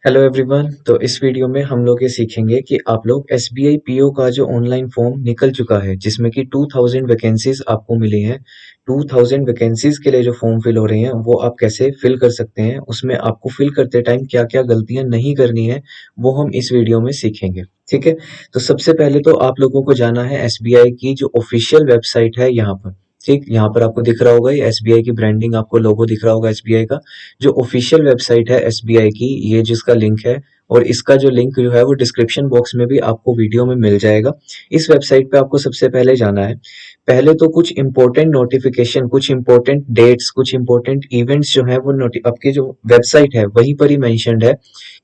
Hello everyone. तो इस video में हम लोग ये सीखेंगे कि आप लोग एसबीआई पीओ का जो ऑनलाइन फॉर्म निकल चुका है जिसमें कि 2000 वैकेंसीज आपको मिली हैं। 2000 वैकेंसीज के लिए जो फॉर्म फिल हो रहे हैं वो आप कैसे फिल कर सकते हैं, उसमें आपको फिल करते टाइम क्या क्या गलतियां नहीं करनी है वो हम इस वीडियो में सीखेंगे। ठीक है। तो सबसे पहले तो आप लोगों को जाना है एसबीआई की जो ऑफिशियल वेबसाइट है यहाँ पर। ठीक, यहाँ पर आपको दिख रहा होगा ये एसबीआई की ब्रांडिंग, आपको लोगो दिख रहा होगा एसबीआई का। जो ऑफिशियल वेबसाइट है एसबीआई की, ये जिसका लिंक है, और इसका जो लिंक जो है वो डिस्क्रिप्शन बॉक्स में भी आपको वीडियो में मिल जाएगा। इस वेबसाइट पे आपको सबसे पहले जाना है। पहले तो कुछ इंपॉर्टेंट नोटिफिकेशन, कुछ इंपॉर्टेंट डेट्स, कुछ इंपॉर्टेंट इवेंट्स जो है वो आपकी जो वेबसाइट है वहीं पर ही मेंशन्ड है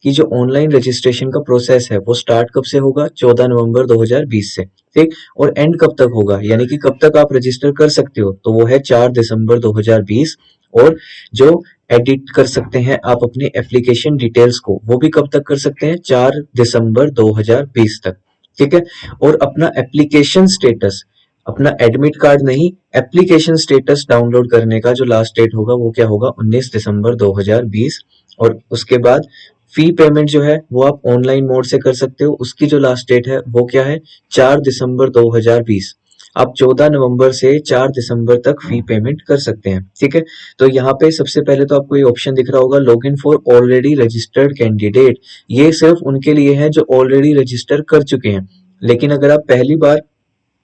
कि जो ऑनलाइन रजिस्ट्रेशन का प्रोसेस है वो स्टार्ट कब से होगा, 14 नवंबर 2020 से। ठीक, और एंड कब तक होगा, यानी कि कब तक आप रजिस्टर कर सकते हो, तो वो है 4 दिसंबर 2020। और जो एडिट कर सकते हैं आप अपने एप्लीकेशन डिटेल्स को, वो भी कब तक कर सकते हैं, 4 दिसंबर 2020 तक। ठीक है। और अपना एप्लीकेशन स्टेटस, अपना एडमिट कार्ड नहीं, एप्लीकेशन स्टेटस डाउनलोड करने का जो लास्ट डेट होगा वो क्या होगा, 19 दिसंबर 2020। और उसके बाद फी पेमेंट जो है वो आप ऑनलाइन मोड से कर सकते हो, उसकी जो लास्ट डेट है वो क्या है, 4 दिसंबर 2020। आप 14 नवंबर से 4 दिसंबर तक फी पेमेंट कर सकते हैं। ठीक है। तो यहाँ पे सबसे पहले तो आपको ये ऑप्शन दिख रहा होगा, login for already registered candidate. ये सिर्फ उनके लिए है जो ऑलरेडी रजिस्टर कर चुके हैं। लेकिन अगर आप पहली बार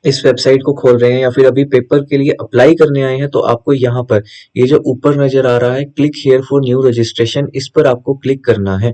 इस वेबसाइट को खोल रहे हैं या फिर अभी पेपर के लिए अप्लाई करने आए हैं, तो आपको यहाँ पर ये जो ऊपर नजर आ रहा है click here for new registration, इस पर आपको क्लिक करना है।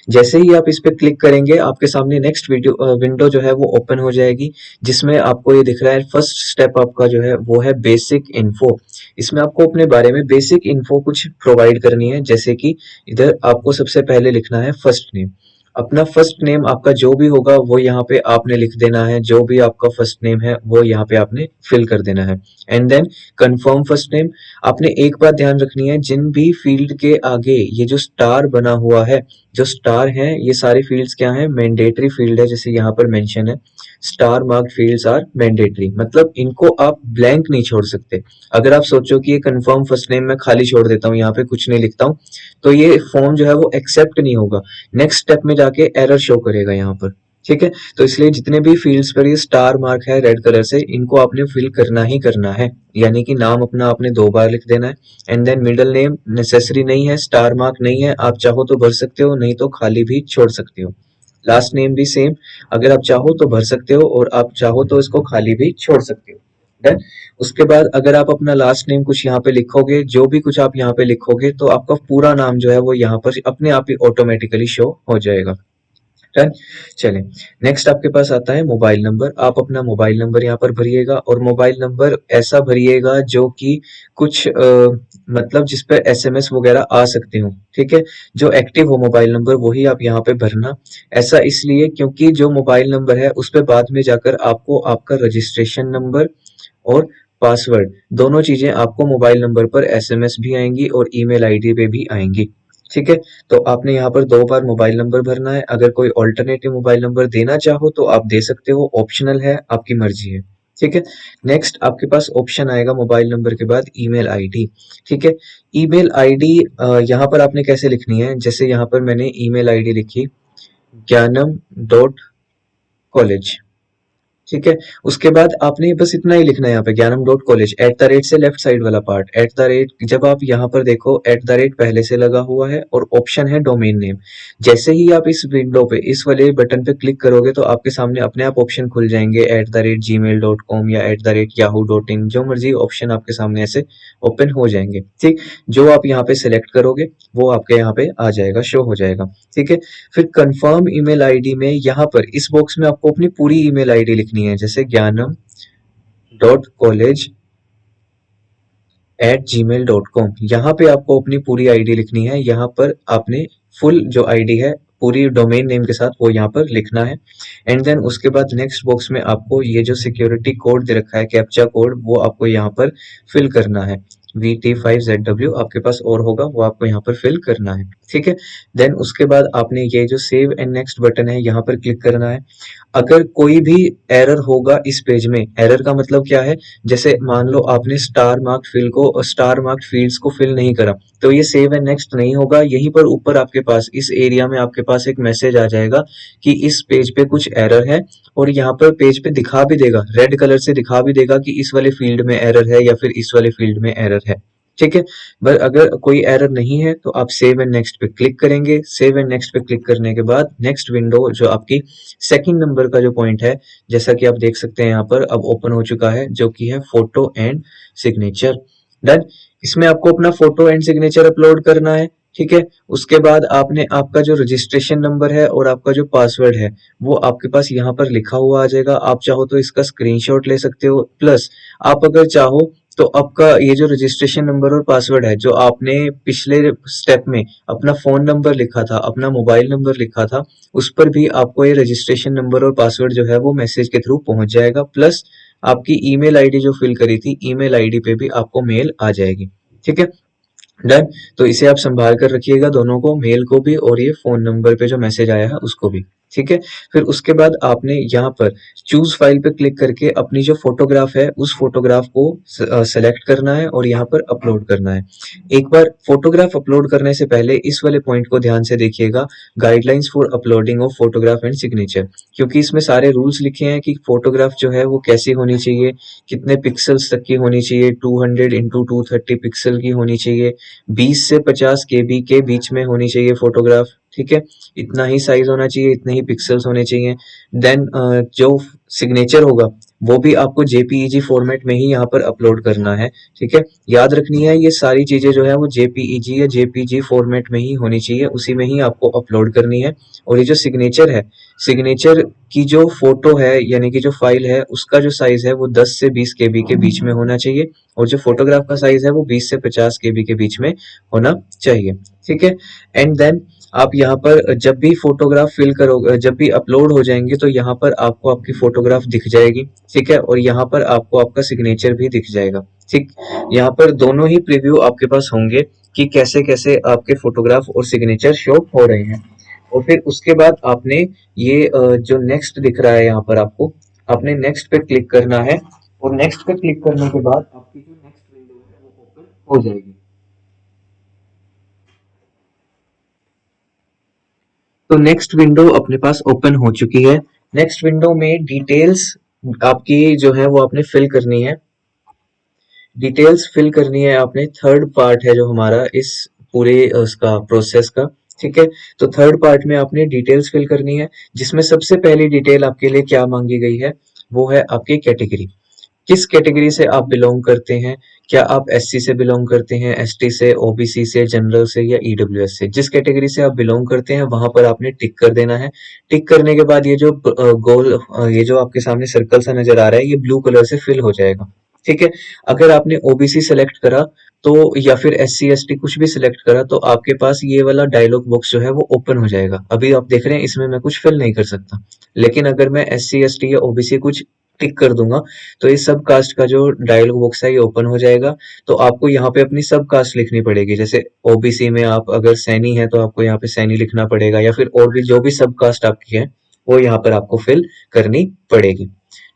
जैसे ही आप इस पे क्लिक करेंगे आपके सामने नेक्स्ट विंडो जो है वो ओपन हो जाएगी, जिसमें आपको ये दिख रहा है फर्स्ट स्टेप आपका जो है वो है बेसिक इन्फो। इसमें आपको अपने बारे में बेसिक इन्फो कुछ प्रोवाइड करनी है, जैसे कि इधर आपको सबसे पहले लिखना है फर्स्ट नेम। अपना फर्स्ट नेम आपका जो भी होगा वो यहाँ पे आपने लिख देना है, जो भी आपका फर्स्ट नेम है वो यहाँ पे आपने फिल कर देना है। And then confirm first name. आपने एक बात ध्यान रखनी है, जिन भी फील्ड के आगे ये जो स्टार बना हुआ है, जो स्टार है, ये सारी फील्ड्स क्या है, मैंडेटरी फील्ड है, जैसे यहाँ पर मेंशन है star marked fields are mandatory, मतलब इनको आप ब्लैंक नहीं छोड़ सकते। अगर आप सोचो कि ये कंफर्म फर्स्ट नेम मैं खाली छोड़ देता हूँ, यहाँ पे कुछ नहीं लिखता हूँ, तो ये फॉर्म जो है वो एक्सेप्ट नहीं होगा, नेक्स्ट स्टेप में जाके एरर शो करेगा यहाँ पर। ठीक है। तो इसलिए जितने भी फील्ड्स पर ये स्टार मार्क है रेड कलर से, इनको आपने फिल करना ही करना है। यानी कि नाम अपना आपने 2 बार लिख देना है। And then middle name necessary नहीं है, स्टार मार्क नहीं है, आप चाहो तो भर सकते हो, नहीं तो खाली भी छोड़ सकते हो। लास्ट नेम भी सेम, अगर आप चाहो तो भर सकते हो और आप चाहो तो इसको खाली भी छोड़ सकते हो। डन। उसके बाद अगर आप अपना लास्ट नेम कुछ यहाँ पे लिखोगे, जो भी कुछ आप यहाँ पे लिखोगे, तो आपका पूरा नाम जो है वो यहाँ पर अपने आप ही ऑटोमेटिकली शो हो जाएगा। डन। चलें, नेक्स्ट आपके पास आता है मोबाइल नंबर। आप अपना मोबाइल नंबर यहाँ पर भरिएगा, और मोबाइल नंबर ऐसा भरिएगा जो कि कुछ मतलब जिस पर एसएमएस वगैरह आ सकते हो। ठीक है। जो एक्टिव हो मोबाइल नंबर वही आप यहाँ पे भरना। ऐसा इसलिए क्योंकि जो मोबाइल नंबर है उस पर बाद में जाकर आपको आपका रजिस्ट्रेशन नंबर और पासवर्ड, दोनों चीजें आपको मोबाइल नंबर पर एसएमएस भी आएंगी और ईमेल आईडी पे भी आएंगी। ठीक है। तो आपने यहाँ पर 2 बार मोबाइल नंबर भरना है। अगर कोई ऑल्टरनेटिव मोबाइल नंबर देना चाहो तो आप दे सकते हो, ऑप्शनल है, आपकी मर्जी है। ठीक है। नेक्स्ट आपके पास ऑप्शन आएगा मोबाइल नंबर के बाद ईमेल आईडी। ठीक है। ईमेल आईडी यहाँ पर आपने कैसे लिखनी है, जैसे यहाँ पर मैंने ईमेल आईडी लिखी ज्ञानम.कॉलेज। ठीक है। उसके बाद आपने बस इतना ही लिखना है यहाँ पे, ज्ञानम.कॉलेज, एट द रेट से लेफ्ट साइड वाला पार्ट, एट द रेट, जब आप यहाँ पर देखो एट द रेट पहले से लगा हुआ है और ऑप्शन है डोमेन नेम। जैसे ही आप इस विंडो पे इस वाले बटन पे क्लिक करोगे तो आपके सामने अपने आप ऑप्शन खुल जाएंगे, @gmail.com या @yahoo.in, जो मर्जी ऑप्शन आपके सामने ऐसे ओपन हो जाएंगे। ठीक, जो आप यहाँ पे सिलेक्ट करोगे वो आपके यहाँ पे आ जाएगा, शो हो जाएगा। ठीक है। फिर कंफर्म ईमेल आईडी में यहाँ पर इस बॉक्स में आपको अपनी पूरी ईमेल आईडी लिखनी है, जैसे ज्ञानम.कॉलेज@gmail.com। यहाँ पे आपको अपनी पूरी आईडी लिखनी है। यहाँ पर आपने फुल जो आईडी है पूरी डोमेन नेम के साथ वो यहाँ पर लिखना है। एंड देन उसके बाद नेक्स्ट बॉक्स में आपको ये जो सिक्योरिटी कोड दे रखा है, कैप्चा कोड, वो आपको यहाँ पर फिल करना है। VT5ZW आपके पास और होगा, वो आपको यहाँ पर फिल करना है। ठीक है, देन उसके बाद आपने ये जो सेव एंड नेक्स्ट बटन है यहाँ पर क्लिक करना है। अगर कोई भी एरर होगा इस पेज में, एरर का मतलब क्या है, जैसे मान लो आपने स्टार मार्क्ड फील्ड्स को फिल नहीं करा, तो ये सेव एंड नेक्स्ट नहीं होगा। यहीं पर ऊपर आपके पास इस एरिया में आपके पास एक मैसेज आ जाएगा कि इस पेज पे कुछ एरर है, और यहाँ पर पेज पे दिखा भी देगा, रेड कलर से दिखा भी देगा कि इस वाले फील्ड में एरर है या फिर इस वाले फील्ड में एरर है। ठीक है, पर अगर कोई एरर नहीं है तो आप सेव एंड नेक्स्ट पे क्लिक करेंगे। सेव एंड नेक्स्ट पे क्लिक करने के बाद नेक्स्ट विंडो जो आपकी सेकंड नंबर का जो पॉइंट है, जैसा कि आप देख सकते हैं यहाँ पर अब ओपन हो चुका है, जो कि है फोटो एंड सिग्नेचर। डन। इसमें आपको अपना फोटो एंड सिग्नेचर अपलोड करना है। ठीक है, उसके बाद आपने आपका जो रजिस्ट्रेशन नंबर है और आपका जो पासवर्ड है वो आपके पास यहाँ पर लिखा हुआ आ जाएगा। आप चाहो तो इसका स्क्रीनशॉट ले सकते हो, प्लस आप अगर चाहो तो आपका ये जो रजिस्ट्रेशन नंबर और पासवर्ड है, जो आपने पिछले स्टेप में अपना फोन नंबर लिखा था, अपना मोबाइल नंबर लिखा था, उस पर भी आपको ये रजिस्ट्रेशन नंबर और पासवर्ड जो है वो मैसेज के थ्रू पहुंच जाएगा। प्लस आपकी ईमेल आईडी जो फिल करी थी, ईमेल आईडी पे भी आपको मेल आ जाएगी। ठीक है, डन। तो इसे आप संभाल कर रखिएगा, दोनों को, मेल को भी और ये फोन नंबर पे जो मैसेज आया है उसको भी। ठीक है, फिर उसके बाद आपने यहाँ पर चूज फाइल पे क्लिक करके अपनी जो फोटोग्राफ है उस फोटोग्राफ को सेलेक्ट करना है और यहाँ पर अपलोड करना है। एक बार फोटोग्राफ अपलोड करने से पहले इस वाले पॉइंट को ध्यान से देखिएगा, guidelines for uploading of photograph and signature, क्योंकि इसमें सारे रूल्स लिखे हैं कि फोटोग्राफ जो है वो कैसी होनी चाहिए, कितने पिक्सल्स तक की होनी चाहिए, 200x230 पिक्सल की होनी चाहिए, 20 से 50 केबी के बीच में होनी चाहिए फोटोग्राफ। ठीक है, इतना ही साइज होना चाहिए, इतने ही पिक्सल्स होने चाहिए। देन जो सिग्नेचर होगा वो भी आपको जेपीईजी फॉर्मेट में ही यहाँ पर अपलोड करना है। ठीक है, याद रखनी है ये सारी चीजें जो है वो जेपीईजी या जेपीजी फॉर्मेट में ही होनी चाहिए, उसी में ही आपको अपलोड करनी है। और ये जो सिग्नेचर है, सिग्नेचर की जो फोटो है यानी कि जो फाइल है उसका जो साइज है वो 10 से 20 केबी के बीच में होना चाहिए, और जो फोटोग्राफ का साइज है वो 20 से 50 केबी के बीच में होना चाहिए। ठीक है, एंड देन आप यहाँ पर जब भी फोटोग्राफ फिल करोगे, जब भी अपलोड हो जाएंगे तो यहाँ पर आपको आपकी फोटोग्राफ दिख जाएगी। ठीक है, और यहाँ पर आपको आपका सिग्नेचर भी दिख जाएगा। ठीक, यहाँ पर दोनों ही प्रीव्यू आपके पास होंगे कि कैसे कैसे आपके फोटोग्राफ और सिग्नेचर शो हो रहे हैं। और फिर उसके बाद आपने ये जो नेक्स्ट दिख रहा है यहाँ पर आपको, आपने नेक्स्ट पे क्लिक करना है, और नेक्स्ट पे क्लिक करने के बाद आपकी जो नेक्स्ट विंडो है वो ओपन हो जाएगी। तो नेक्स्ट विंडो अपने पास ओपन हो चुकी है। नेक्स्ट विंडो में डिटेल्स आपकी जो है वो आपने फिल करनी है। डिटेल्स फिल करनी है आपने, थर्ड पार्ट है जो हमारा इस पूरे उसका प्रोसेस का। ठीक है, तो थर्ड पार्ट में आपने डिटेल्स फिल करनी है, जिसमें सबसे पहली डिटेल आपके लिए क्या मांगी गई है, वो है आपकी कैटेगरी। किस कैटेगरी से आप बिलोंग करते हैं, क्या आप एससी से बिलोंग करते हैं, एसटी से, ओबीसी से, जनरल से या ईडब्ल्यूएस से। जिस कैटेगरी से आप बिलोंग करते हैं वहां पर आपने टिक कर देना है। टिक करने के बाद ये जो ये जो आपके सामने सर्कल सा नजर आ रहा है ये ब्लू कलर से फिल हो जाएगा। ठीक है, अगर आपने ओबीसी सेलेक्ट करा तो, या फिर एस सी एस टी कुछ भी सिलेक्ट करा, तो आपके पास ये वाला डायलॉग बॉक्स जो है वो ओपन हो जाएगा। अभी आप देख रहे हैं इसमें मैं कुछ फिल नहीं कर सकता, लेकिन अगर मैं एस सी एस टी या ओबीसी कुछ टिक कर दूंगा तो इस सब कास्ट का जो डायलॉग बॉक्स है ये ओपन हो जाएगा। तो आपको यहाँ पे अपनी सब कास्ट लिखनी पड़ेगी, जैसे ओबीसी में आप अगर सैनी है तो आपको यहाँ पे सैनी लिखना पड़ेगा, या फिर और भी जो भी सब कास्ट आपकी है वो यहाँ पर आपको फिल करनी पड़ेगी।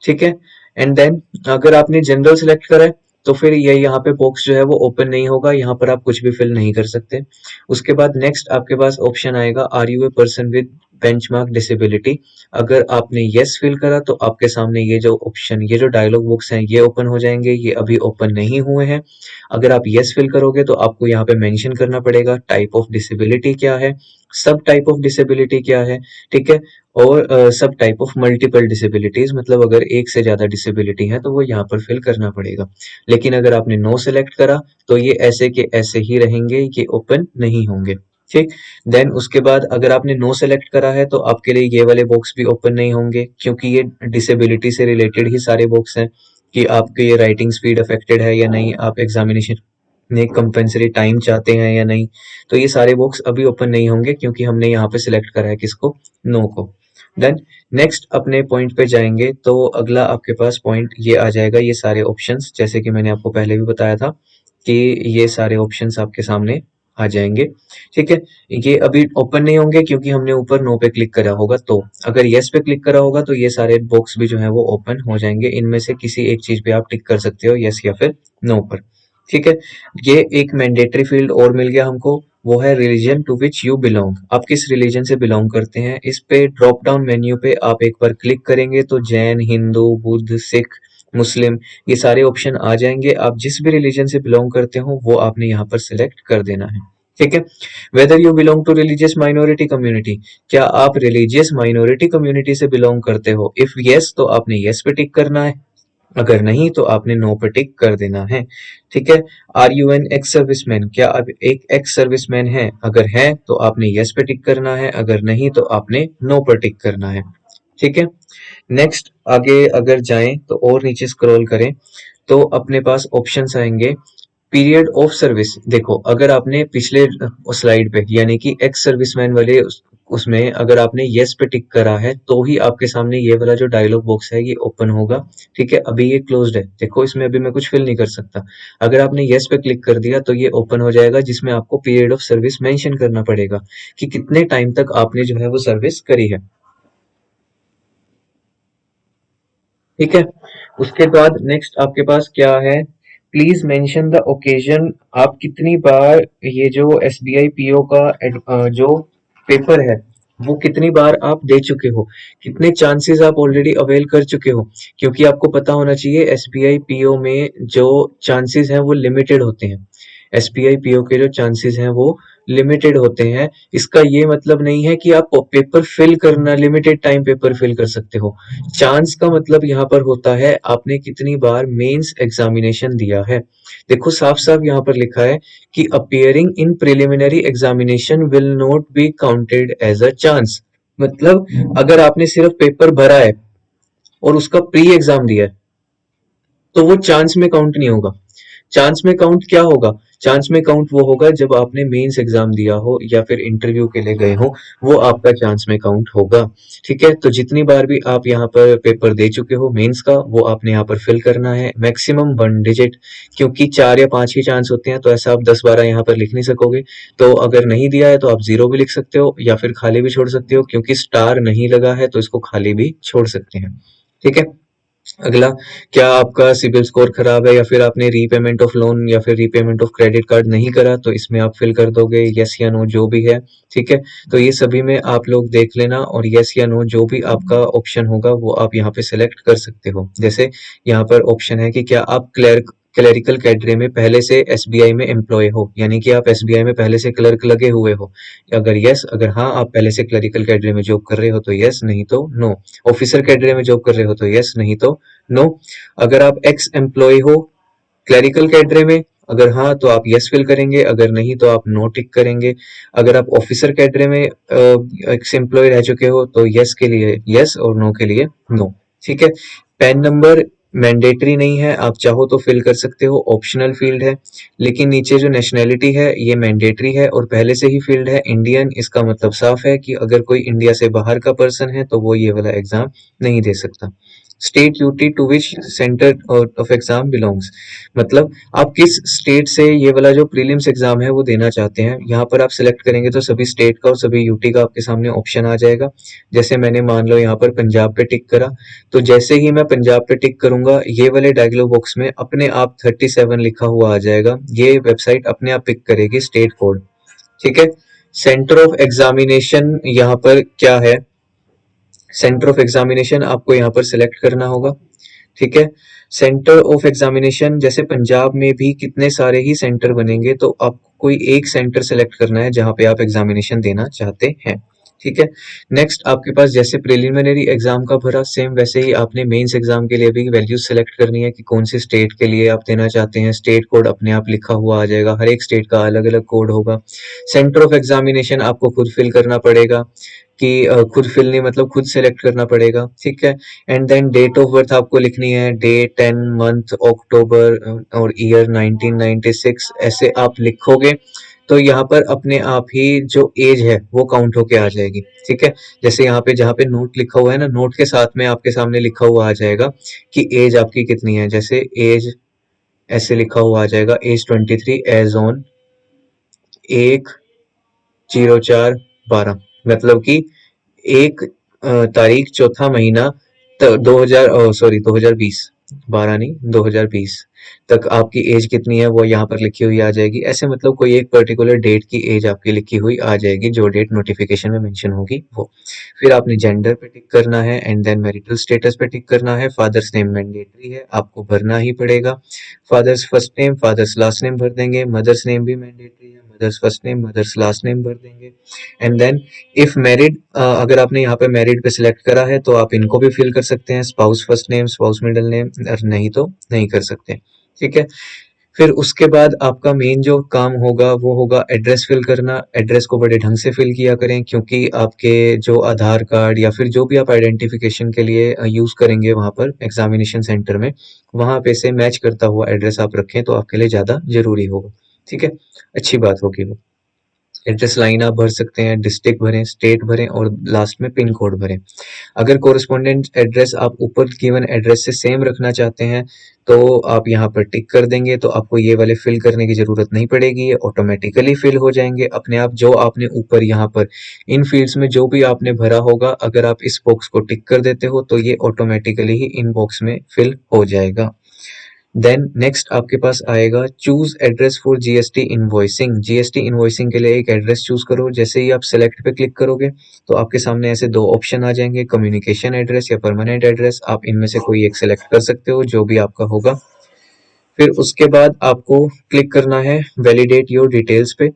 ठीक है, एंड देन अगर आपने जनरल सेलेक्ट करा है तो फिर ये यहाँ पे बॉक्स जो है वो ओपन नहीं होगा, यहाँ पर आप कुछ भी फिल नहीं कर सकते। उसके बाद नेक्स्ट आपके पास ऑप्शन आएगा, are you a person with benchmark disability. अगर आपने यस फिल करा तो आपके सामने ये जो ऑप्शन, ये जो डायलॉग बॉक्स हैं ये ओपन हो जाएंगे, ये अभी ओपन नहीं हुए हैं। अगर आप यस फिल करोगे तो आपको यहाँ पे मेंशन करना पड़ेगा टाइप ऑफ डिसेबिलिटी क्या है, सब टाइप ऑफ डिसेबिलिटी क्या है। ठीक है, और सब टाइप ऑफ मल्टीपल डिसेबिलिटीज, मतलब अगर एक से ज्यादा डिसेबिलिटी है तो वो यहाँ पर फिल करना पड़ेगा। लेकिन अगर आपने नो सेलेक्ट करा तो ये ऐसे के ऐसे ही रहेंगे, ये ओपन नहीं होंगे। ठीक, देन उसके बाद अगर आपने नो सेलेक्ट करा है तो आपके लिए ये वाले बॉक्स भी ओपन नहीं होंगे, क्योंकि ये डिसेबिलिटी से रिलेटेड ही सारे बॉक्स हैं कि आपके ये राइटिंग स्पीड अफेक्टेड है या नहीं, आप एग्जामिनेशन में कंपलसरी टाइम चाहते हैं या नहीं। तो ये सारे बॉक्स अभी ओपन नहीं होंगे क्योंकि हमने यहाँ पे सिलेक्ट करा है किसको, नो को। देन नेक्स्ट अपने पॉइंट पे जाएंगे तो अगला आपके पास पॉइंट ये आ जाएगा, ये सारे ऑप्शंस जैसे कि मैंने आपको पहले भी बताया था कि ये सारे ऑप्शंस आपके सामने आ जाएंगे। ठीक है, ये अभी ओपन नहीं होंगे क्योंकि हमने ऊपर नो पे क्लिक करा होगा। तो अगर यस पे क्लिक करा होगा तो ये सारे बॉक्स भी जो है वो ओपन हो जाएंगे। इनमें से किसी एक चीज पे आप टिक कर सकते हो, यस या फिर नो पर। ठीक है, ये एक मैंडेटरी फील्ड और मिल गया हमको, वो है religion to which you belong. आप किस रिलीजन से बिलोंग करते हैं। इस पे ड्रॉप डाउन मेन्यू पे आप एक बार क्लिक करेंगे तो जैन, हिंदू, बुद्ध, सिख, मुस्लिम, ये सारे ऑप्शन आ जाएंगे। आप जिस भी रिलीजन से बिलोंग करते हो वो आपने यहाँ पर सिलेक्ट कर देना है। ठीक है, whether you belong to religious minority community, क्या आप रिलीजियस माइनॉरिटी कम्युनिटी से बिलोंग करते हो। इफ यस तो आपने यस पे टिक करना है, अगर नहीं तो आपने नो पे टिक कर देना है। ठीक है, are you an ex serviceman, क्या आप एक एक्स सर्विसमैन है, अगर है तो आपने यस पे टिक करना है, अगर नहीं तो आपने नो पर टिक करना है। ठीक है, नेक्स्ट आगे अगर जाएं तो और नीचे स्क्रॉल करें तो अपने पास ऑप्शंस आएंगे। पीरियड ऑफ सर्विस, देखो अगर आपने पिछले स्लाइड पे यानी कि एक्स सर्विसमैन वाले उसमें अगर आपने यस पे टिक करा है तो ही आपके सामने ये वाला जो डायलॉग बॉक्स है ये ओपन होगा। ठीक है, अभी ये क्लोज्ड है, देखो इसमें अभी मैं कुछ फिल नहीं कर सकता। अगर आपने यस पे क्लिक कर दिया तो ये ओपन हो जाएगा, जिसमें आपको पीरियड ऑफ सर्विस मेंशन करना पड़ेगा कि कितने टाइम तक आपने जो है वो सर्विस करी है। ठीक है, उसके बाद नेक्स्ट आपके पास क्या है, प्लीज मेंशन द ओकेजन। आप कितनी बार ये जो एसबीआई पीओ का जो पेपर है वो कितनी बार आप दे चुके हो, कितने चांसेस आप ऑलरेडी अवेल कर चुके हो। क्योंकि आपको पता होना चाहिए एसबीआई पीओ में जो चांसेस हैं वो लिमिटेड होते हैं। एसबीआई पीओ के जो चांसेस हैं वो लिमिटेड होते हैं। इसका ये मतलब नहीं है कि आप पेपर फिल करना लिमिटेड टाइम पेपर फिल कर सकते हो। चांस का मतलब यहाँ पर होता है आपने कितनी बार मेंस एग्जामिनेशन दिया है। देखो साफ साफ यहाँ पर लिखा है कि appearing in preliminary examination will not be counted as a chance. मतलब अगर आपने सिर्फ पेपर भरा है और उसका प्री एग्जाम दिया है तो वो चांस में काउंट नहीं होगा। चांस में काउंट क्या होगा, चांस में काउंट वो होगा जब आपने मेंस एग्जाम दिया हो या फिर इंटरव्यू के लिए गए हो, वो आपका चांस में काउंट होगा। ठीक है, तो जितनी बार भी आप यहाँ पर पेपर दे चुके हो मेंस का वो आपने यहाँ पर फिल करना है, मैक्सिमम 1 डिजिट। क्योंकि 4 या 5 ही चांस होते हैं तो ऐसा आप 10-12 यहाँ पर लिख नहीं सकोगे। तो अगर नहीं दिया है तो आप 0 भी लिख सकते हो या फिर खाली भी छोड़ सकते हो, क्योंकि स्टार नहीं लगा है तो इसको खाली भी छोड़ सकते हैं। ठीक है, अगला, क्या आपका सिबिल स्कोर खराब है या फिर आपने रीपेमेंट ऑफ लोन या फिर रीपेमेंट ऑफ क्रेडिट कार्ड नहीं करा, तो इसमें आप फिल कर दोगे यस या नो जो भी है। ठीक है, तो ये सभी में आप लोग देख लेना और यस या नो जो भी आपका ऑप्शन होगा वो आप यहाँ पे सिलेक्ट कर सकते हो। जैसे यहाँ पर ऑप्शन है कि क्या आप क्लरिकल कैडरे में पहले से एसबीआई में एम्प्लॉय हो, यानी कि आप एसबीआई में पहले से क्लर्क लगे हुए हो। अगर यस, अगर हाँ आप पहले से क्लरिकल कैडरे में जॉब कर रहे हो तो यस, नहीं तो नो। ऑफिसर कैडरे में जॉब कर रहे हो तो यस, नहीं तो नो। अगर आप एक्स एम्प्लॉय हो क्लरिकल कैडरे में, अगर हाँ तो आप यस फिल करेंगे, अगर नहीं तो आप नो टिक करेंगे। अगर आप ऑफिसर कैडरे में एक्स एम्प्लॉय रह चुके हो तो यस के लिए यस और नो के लिए नो। ठीक है, पैन नंबर मैंडेटरी नहीं है, आप चाहो तो फिल कर सकते हो, ऑप्शनल फील्ड है। लेकिन नीचे जो नेशनैलिटी है ये मैंडेटरी है और पहले से ही फील्ड है इंडियन। इसका मतलब साफ है कि अगर कोई इंडिया से बाहर का पर्सन है तो वो ये वाला एग्जाम नहीं दे सकता। State UT to which centre of exam belongs, मतलब आप किस स्टेट से ये वाला जो प्रीलिम्स एग्जाम है वो देना चाहते हैं। यहाँ पर आप सिलेक्ट करेंगे तो सभी स्टेट का और सभी यूटी का आपके सामने ऑप्शन आ जाएगा। जैसे मैंने मान लो यहाँ पर पंजाब पे टिक करा, तो जैसे ही मैं पंजाब पे टिक करूंगा ये वाले डायलॉग बॉक्स में अपने आप 37 लिखा हुआ आ जाएगा। ये वेबसाइट अपने आप पिक करेगी स्टेट कोड। ठीक है, सेंटर ऑफ एग्जामिनेशन यहाँ पर क्या है, सेंटर ऑफ एग्जामिनेशन आपको यहाँ पर सिलेक्ट करना होगा। ठीक है, सेंटर ऑफ एग्जामिनेशन जैसे पंजाब में भी कितने सारे ही सेंटर बनेंगे तो आपको कोई एक सेंटर सेलेक्ट करना है जहां पे आप एग्जामिनेशन देना चाहते हैं। ठीक है, नेक्स्ट आपके पास जैसे प्रिलिमिनरी एग्जाम का भरा सेम वैसे ही आपने मेंस एग्जाम के लिए भी वैल्यूज सेलेक्ट करनी है कि कौन से स्टेट के लिए आप देना चाहते हैं। स्टेट कोड अपने आप लिखा हुआ आ जाएगा, हर एक स्टेट का अलग अलग कोड होगा। सेंटर ऑफ एग्जामिनेशन आपको खुद फिल करना पड़ेगा कि खुद फिल नहीं मतलब खुद सेलेक्ट करना पड़ेगा। ठीक है, and then date of birth आपको लिखनी है, डेट 10 मंथ अक्टूबर और ईयर 1996 ऐसे आप लिखोगे तो यहाँ पर अपने आप ही जो एज है वो काउंट होके आ जाएगी। ठीक है, जैसे यहाँ पे जहाँ पे नोट लिखा हुआ है ना, नोट के साथ में आपके सामने लिखा हुआ आ जाएगा कि एज आपकी कितनी है। जैसे एज ऐसे लिखा हुआ आ जाएगा एज 23 एज ऑन 1/04/12, मतलब कि एक तारीख चौथा महीना 2000 सॉरी 2020, 12 नहीं 2020 तक आपकी एज कितनी है वो यहाँ पर लिखी हुई आ जाएगी। ऐसे मतलब कोई एक पर्टिकुलर डेट की एज आपकी लिखी हुई आ जाएगी, जो डेट नोटिफिकेशन में मेंशन होगी वो। फिर आपने जेंडर पे टिक करना है एंड देन मैरिटल स्टेटस पे टिक करना है। फादर्स नेम मैंडेटरी है, आपको भरना ही पड़ेगा। Father's first name father's last name भर देंगे। मदर्स नेम भी मैंडेटरी है, mother's first name mother's last name भर देंगे। एंड देन इफ मैरिड, अगर आपने यहाँ पे मैरिड पे सिलेक्ट करा है तो आप इनको भी फिल कर सकते हैं, spouse first name spouse middle name, और नहीं तो नहीं कर सकते। ठीक है, फिर उसके बाद आपका मेन जो काम होगा वो होगा एड्रेस फिल करना। एड्रेस को बड़े ढंग से फिल किया करें, क्योंकि आपके जो आधार कार्ड या फिर जो भी आप आइडेंटिफिकेशन के लिए यूज करेंगे वहां पर एग्जामिनेशन सेंटर में, वहां पे से मैच करता हुआ एड्रेस आप रखें तो आपके लिए ज्यादा जरूरी होगा। ठीक है, अच्छी बात होगी वो। एड्रेस लाइन आप भर सकते हैं, डिस्ट्रिक्ट भरें, स्टेट भरें और लास्ट में पिन कोड भरें। अगर कोरिस्पोंडेंट एड्रेस आप ऊपर गिवन एड्रेस से सेम रखना चाहते हैं तो आप यहाँ पर टिक कर देंगे, तो आपको ये वाले फिल करने की जरूरत नहीं पड़ेगी, ये ऑटोमेटिकली फिल हो जाएंगे अपने आप। जो आपने ऊपर यहाँ पर इन फील्ड्स में जो भी आपने भरा होगा, अगर आप इस बॉक्स को टिक कर देते हो तो ये ऑटोमेटिकली ही इन बॉक्स में फिल हो जाएगा। देन नेक्स्ट आपके पास आएगा choose address for GST invoicing. GST invoicing के लिए एक एड्रेस चूज करो। जैसे ही आप सेलेक्ट पे क्लिक करोगे तो आपके सामने ऐसे दो ऑप्शन आ जाएंगे, कम्युनिकेशन एड्रेस या परमानेंट एड्रेस। आप इनमें से कोई एक सेलेक्ट कर सकते हो, जो भी आपका होगा। फिर उसके बाद आपको क्लिक करना है वैलिडेट योर डिटेल्स पे।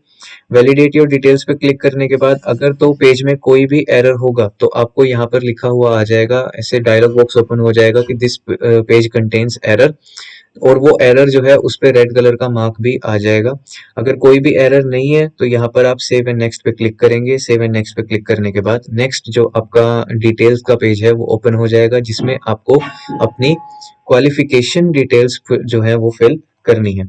वैलिडेट योर डिटेल्स पे क्लिक करने के बाद अगर तो पेज में कोई भी एरर होगा तो आपको यहाँ पर लिखा हुआ आ जाएगा, ऐसे डायलॉग बॉक्स ओपन हो जाएगा कि दिस पेज कंटेन्स एरर, और वो एरर जो है उस पे रेड कलर का मार्क भी आ जाएगा। अगर कोई भी एरर नहीं है तो यहाँ पर आप सेव एंड नेक्स्ट पे क्लिक करेंगे। सेव एंड नेक्स्ट पे क्लिक करने के बाद नेक्स्ट जो आपका डिटेल्स का पेज है वो ओपन हो जाएगा, जिसमें आपको अपनी क्वालिफिकेशन डिटेल्स जो है वो फिल करनी है।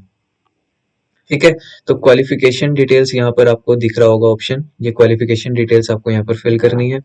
ठीक है, तो क्वालिफिकेशन डिटेल्स यहाँ पर आपको दिख रहा होगा ऑप्शन, ये क्वालिफिकेशन डिटेल्स आपको यहाँ पर फिल करनी है,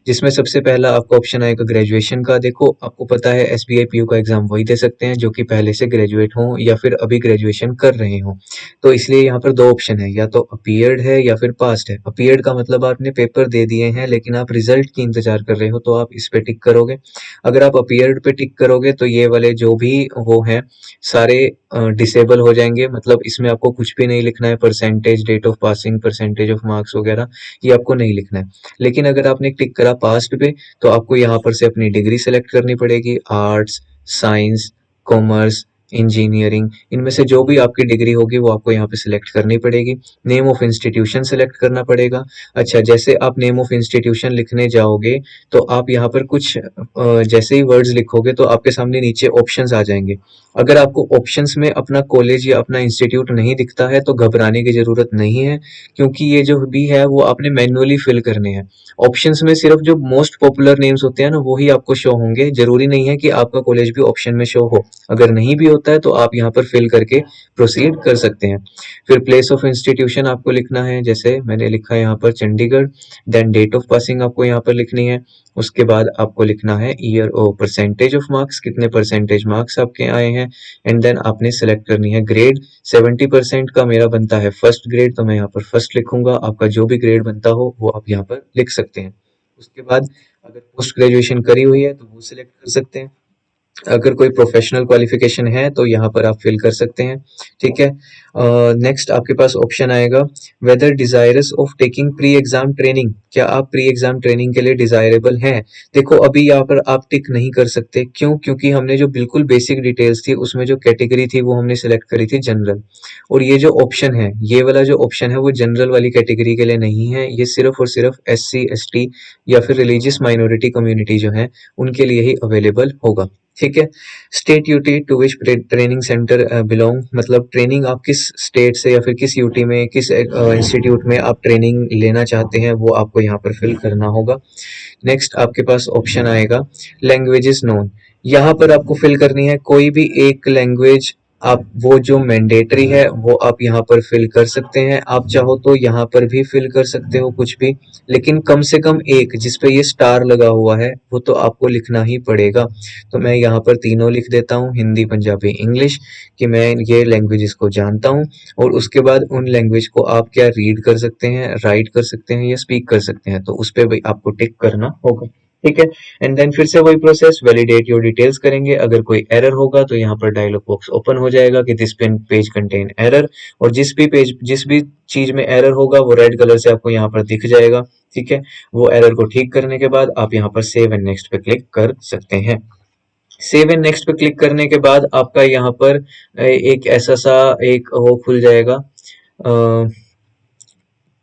जिसमें सबसे पहला आपका ऑप्शन आएगा ग्रेजुएशन का। देखो आपको पता है एसबीआई पीयू का एग्जाम वही दे सकते हैं जो कि पहले से ग्रेजुएट हों या फिर अभी ग्रेजुएशन कर रहे हों, तो इसलिए यहाँ पर दो ऑप्शन है, या तो अपीयर्ड है या फिर पास्ट है। अपीयर्ड का मतलब आपने पेपर दे दिए हैं लेकिन आप रिजल्ट की इंतजार कर रहे हो, तो आप इस पे टिक करोगे। अगर आप अपीयर्ड पे टिक करोगे तो ये वाले जो भी वो हैं सारे डिसेबल हो जाएंगे, मतलब इसमें आपको कुछ भी नहीं लिखना है, percentage, date of passing, percentage of marks वगैरह ये आपको नहीं लिखना है। लेकिन अगर आपने टिक करा पास्ट पे तो आपको यहाँ पर से अपनी डिग्री सेलेक्ट करनी पड़ेगी, आर्ट्स, साइंस, कॉमर्स, इंजीनियरिंग, इनमें से जो भी आपकी डिग्री होगी वो आपको यहाँ पे सिलेक्ट करनी पड़ेगी। नेम ऑफ इंस्टीट्यूशन सेलेक्ट करना पड़ेगा। अच्छा, जैसे आप नेम ऑफ इंस्टीट्यूशन लिखने जाओगे तो आप यहाँ पर कुछ जैसे ही वर्ड्स लिखोगे तो आपके सामने नीचे ऑप्शंस आ जाएंगे। अगर आपको ऑप्शंस में अपना कॉलेज या अपना इंस्टीट्यूट नहीं दिखता है तो घबराने की जरूरत नहीं है, क्योंकि ये जो भी है वो आपने मैन्युअली फिल करने हैं। ऑप्शंस में सिर्फ जो मोस्ट पॉपुलर नेम्स होते हैं ना वही आपको शो होंगे, जरूरी नहीं है कि आपका कॉलेज भी ऑप्शन में शो हो। अगर नहीं भी होता है तो आप यहाँ पर फिल करके प्रोसीड कर सकते हैं। फिर प्लेस ऑफ इंस्टीट्यूशन आपको लिखना है, जैसे मैंने लिखा है यहाँ पर Chandigarh. Then date of passing आपको यहाँ पर लिखनी है। उसके बाद आपको लिखना है ईयर और परसेंटेज ऑफ मार्क्स, कितने परसेंटेज मार्क्स आपके आए हैं। एंड देन आपने सेलेक्ट करनी है ग्रेड। 70% का मेरा बनता है फर्स्ट ग्रेड, तो मैं यहाँ पर फर्स्ट लिखूंगा। आपका जो भी ग्रेड बनता हो वो आप यहाँ पर लिख सकते हैं। उसके बाद अगर पोस्ट ग्रेजुएशन करी हुई है तो वो सिलेक्ट कर सकते हैं। अगर कोई प्रोफेशनल क्वालिफिकेशन है तो यहाँ पर आप फिल कर सकते हैं। ठीक है, नेक्स्ट आपके पास ऑप्शन आएगा whether desirous of taking pre exam training, क्या आप प्री एग्जाम ट्रेनिंग के लिए डिजायरेबल हैं। देखो अभी यहाँ पर आप टिक नहीं कर सकते, क्यों, क्योंकि हमने जो बिल्कुल बेसिक डिटेल्स थी उसमें जो कैटेगरी थी वो हमने सिलेक्ट करी थी जनरल, और ये जो ऑप्शन है, ये वाला जो ऑप्शन है वो जनरल वाली कैटेगरी के लिए नहीं है, ये सिर्फ और सिर्फ SC ST या फिर रिलीजियस माइनॉरिटी कम्युनिटी जो है उनके लिए ही अवेलेबल होगा। ठीक है, state UT to which training centre belong, मतलब ट्रेनिंग आप किस स्टेट से या फिर किस यूटी में किस इंस्टीट्यूट में आप ट्रेनिंग लेना चाहते हैं वो आपको यहाँ पर फिल करना होगा। नेक्स्ट आपके पास ऑप्शन आएगा लैंग्वेजेस नोन, यहाँ पर आपको फिल करनी है कोई भी एक लैंग्वेज आप वो जो मैंडेटरी है वो आप यहाँ पर फिल कर सकते हैं। आप चाहो तो यहाँ पर भी फिल कर सकते हो कुछ भी, लेकिन कम से कम एक जिस पे ये स्टार लगा हुआ है वो तो आपको लिखना ही पड़ेगा। तो मैं यहाँ पर तीनों लिख देता हूँ, हिंदी, पंजाबी, इंग्लिश, कि मैं ये लैंग्वेजेस को जानता हूँ। और उसके बाद उन लैंग्वेज को आप क्या रीड कर सकते हैं, राइट कर सकते हैं या स्पीक कर सकते हैं, तो उस पे भी आपको टिक करना होगा। ठीक है। एंड देन फिर से वही प्रोसेस, वैलिडेट योर डिटेल्स करेंगे। अगर कोई एरर होगा तो यहाँ पर डायलॉग बॉक्स ओपन हो जाएगा कि दिस पेज कंटेन एरर, और जिस भी चीज में एरर होगा वो रेड कलर से आपको यहाँ पर दिख जाएगा। ठीक है। वो एरर को ठीक करने के बाद आप यहाँ पर सेव एंड नेक्स्ट पे क्लिक कर सकते हैं। सेव एंड नेक्स्ट पे क्लिक करने के बाद आपका यहाँ पर एक ऐसा सा एक वो खुल जाएगा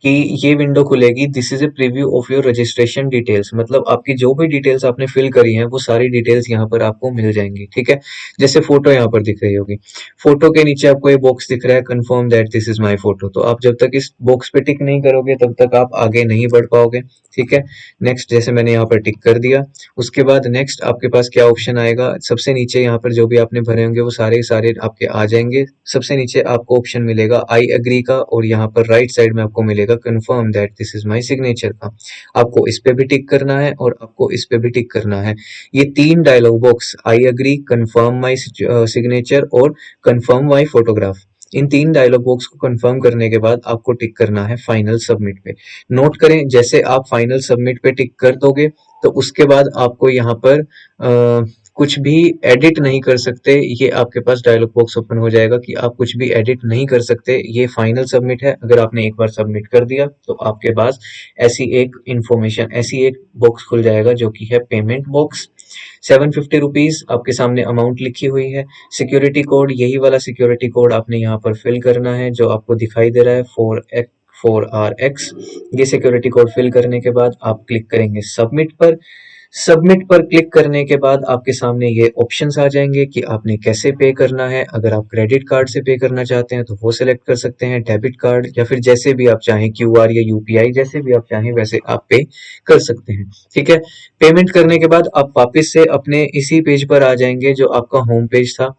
कि ये विंडो खुलेगी, this is a preview of your registration details, मतलब आपकी जो भी डिटेल्स आपने फिल करी हैं वो सारी डिटेल्स यहाँ पर आपको मिल जाएंगी। ठीक है। जैसे फोटो यहाँ पर दिख रही होगी, फोटो के नीचे आपको ये बॉक्स दिख रहा है, confirm that this is my photo, तो आप जब तक इस बॉक्स पे टिक नहीं करोगे तब तक आप आगे नहीं बढ़ पाओगे। ठीक है। नेक्स्ट, जैसे मैंने यहाँ पर टिक कर दिया, उसके बाद नेक्स्ट आपके पास क्या ऑप्शन आएगा, सबसे नीचे यहाँ पर जो भी आपने भरे होंगे वो सारे सारे आपके आ जाएंगे। सबसे नीचे आपको ऑप्शन मिलेगा आई एग्री का, और यहाँ पर राइट साइड में आपको मिलेगा confirm that this is my signature का। आपको इस पे भी टिक करना है और आपको इस पे भी टिक करना है। ये तीन dialogue box, I agree, confirm my signature और कंफर्म माय फोटोग्राफ, इन तीन डायलॉग बॉक्स को कंफर्म करने के बाद आपको टिक करना है फाइनल सबमिट पे। नोट करें, जैसे आप फाइनल सबमिट पे टिक कर दोगे तो उसके बाद आपको यहाँ पर कुछ भी एडिट नहीं कर सकते। ये आपके पास डायलॉग बॉक्स ओपन हो जाएगा कि आप कुछ भी एडिट नहीं कर सकते, ये फाइनल सबमिट है। अगर आपने एक बार सबमिट कर दिया तो आपके पास ऐसी एक बॉक्स खुल जाएगा जो कि है पेमेंट बॉक्स। 750 रुपीज आपके सामने अमाउंट लिखी हुई है। सिक्योरिटी कोड, यही वाला सिक्योरिटी कोड आपने यहाँ पर फिल करना है जो आपको दिखाई दे रहा है, 4RX। ये सिक्योरिटी कोड फिल करने के बाद आप क्लिक करेंगे सबमिट पर। सबमिट पर क्लिक करने के बाद आपके सामने ये ऑप्शंस आ जाएंगे कि आपने कैसे पे करना है। अगर आप क्रेडिट कार्ड से पे करना चाहते हैं तो वो सिलेक्ट कर सकते हैं, डेबिट कार्ड, या फिर जैसे भी आप चाहें, QR या UPI, जैसे भी आप चाहें वैसे आप पे कर सकते हैं। ठीक है। पेमेंट करने के बाद आप वापस से अपने इसी पेज पर आ जाएंगे जो आपका होम पेज था,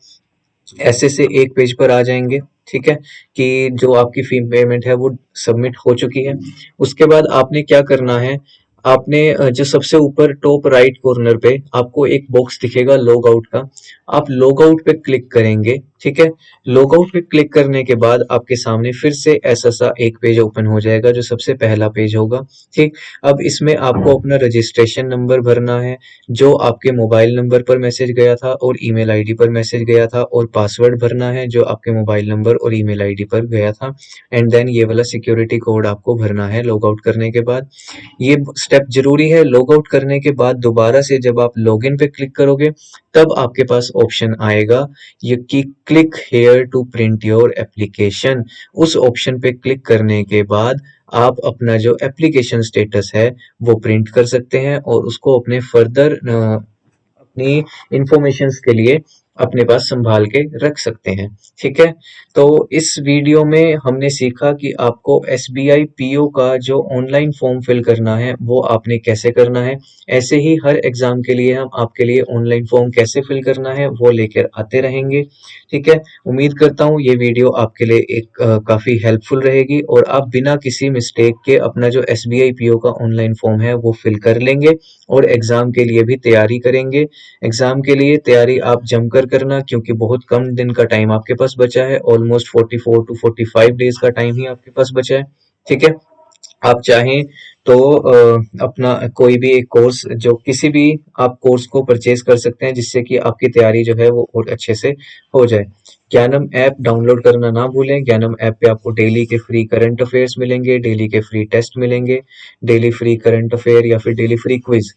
ऐसे से एक पेज पर आ जाएंगे। ठीक है, कि जो आपकी फी पेमेंट है वो सबमिट हो चुकी है। उसके बाद आपने क्या करना है, आपने जो सबसे ऊपर टॉप राइट कॉर्नर पे आपको एक बॉक्स दिखेगा लॉग आउट का, आप लॉग आउट पे क्लिक करेंगे। ठीक है। लॉग आउट पे क्लिक करने के बाद आपके सामने फिर से ऐसा सा एक पेज ओपन हो जाएगा जो सबसे पहला पेज होगा। ठीक। अब इसमें आपको अपना रजिस्ट्रेशन नंबर भरना है, जो आपके मोबाइल नंबर पर मैसेज गया था और ईमेल आईडी पर मैसेज गया था, और पासवर्ड भरना है जो आपके मोबाइल नंबर और ईमेल आईडी पर गया था। एंड देन ये वाला सिक्योरिटी कोड आपको भरना है लॉग आउट करने के बाद। ये स्टेप जरूरी है। लॉग आउट करने के बाद दोबारा से जब आप लॉगिन पे क्लिक करोगे तब आपके पास ऑप्शन आएगा ये कि click here to print your application. उस ऑप्शन पे क्लिक करने के बाद आप अपना जो एप्लीकेशन स्टेटस है वो प्रिंट कर सकते हैं और उसको अपने फर्दर अपनी इंफॉर्मेशंस के लिए अपने पास संभाल के रख सकते हैं। ठीक है। तो इस वीडियो में हमने सीखा कि आपको SBI PO का जो ऑनलाइन फॉर्म फिल करना है वो आपने कैसे करना है। ऐसे ही हर एग्जाम के लिए हम आपके लिए ऑनलाइन फॉर्म कैसे फिल करना है वो लेकर आते रहेंगे। ठीक है। उम्मीद करता हूँ ये वीडियो आपके लिए एक काफी हेल्पफुल रहेगी और आप बिना किसी मिस्टेक के अपना जो SBI PO का ऑनलाइन फॉर्म है वो फिल कर लेंगे और एग्जाम के लिए भी तैयारी करेंगे। एग्जाम के लिए तैयारी आप जमकर करना, क्योंकि बहुत कम दिन का टाइम आपके पास बचा है, ऑलमोस्ट 44 to 45 डेज का टाइम ही आपके पास बचा है। ठीक है। आप चाहें तो अपना कोई भी एक कोर्स, जो किसी भी आप कोर्स को परचेज कर सकते हैं जिससे कि आपकी तैयारी जो है वो और अच्छे से हो जाए। ज्ञानम ऐप डाउनलोड करना ना भूलें। ज्ञानम ऐप पे आपको डेली के फ्री करंट अफेयर्स मिलेंगे, डेली के फ्री टेस्ट मिलेंगे, डेली फ्री करंट अफेयर या फिर daily free quiz.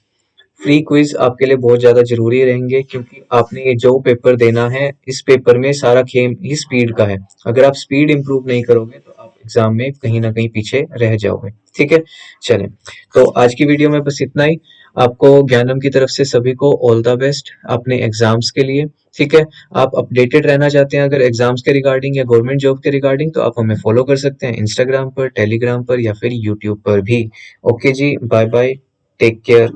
Free quiz आपके लिए बहुत ज्यादा जरूरी रहेंगे, क्योंकि आपने ये जो पेपर देना है इस पेपर में सारा खेल ही स्पीड का है। अगर आप स्पीड इंप्रूव नहीं करोगे तो आप एग्जाम में कहीं ना कहीं पीछे रह जाओगे। ठीक है। चलें, तो आज की वीडियो में बस इतना ही। आपको ज्ञानम की तरफ से सभी को ऑल द बेस्ट अपने एग्जाम्स के लिए। ठीक है। आप अपडेटेड रहना चाहते हैं अगर एग्जाम्स के रिगार्डिंग या गवर्नमेंट जॉब के रिगार्डिंग, तो आप हमें फॉलो कर सकते हैं इंस्टाग्राम पर, टेलीग्राम पर या फिर यूट्यूब पर भी। ओके जी, बाय बाय, टेक केयर।